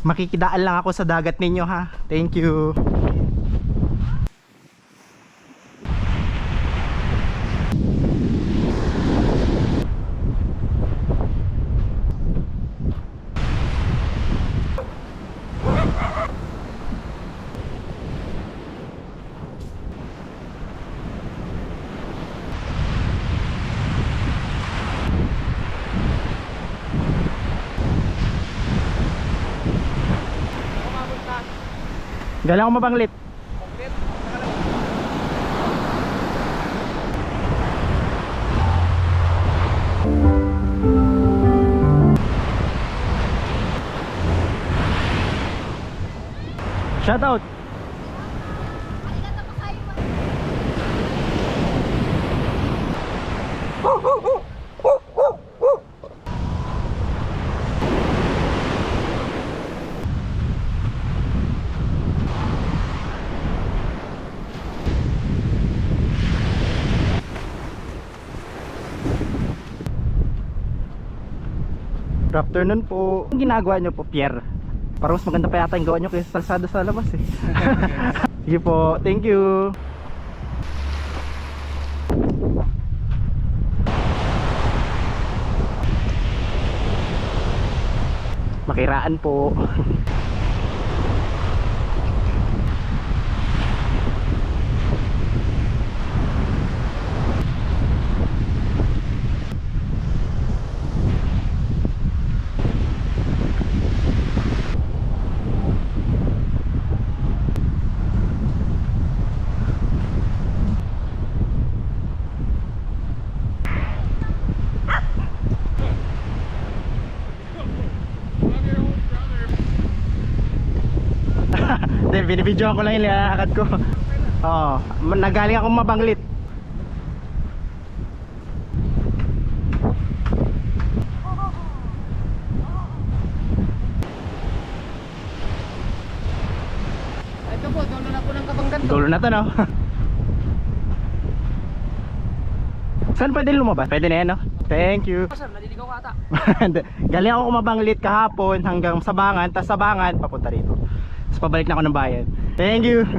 Makikidaan lang ako sa dagat ninyo ha. Thank you. Galing ako mabanglit. Shout out. Good afternoon po. Ang ginagawa nyo po, Pierre? Parang mas maganda pa yata yung gawa nyo kaysa salsada sa labas eh. Sige po, thank you. Makiraan po. Then binibidyoan ko lang yung lakad ko. Oo, nagaling akong mabanglit. Ito po, dulo na po ng Kabanggan to. Dulo na to, no? Saan pwede lumabas? Pwede na yan, no? Thank you. Sir, naliligaw ka ata. Galing ako mabanglit kahapon hanggang Sabangan, tas Sabangan papunta rito. Tapos pabalik na ako ng bayan. Thank you.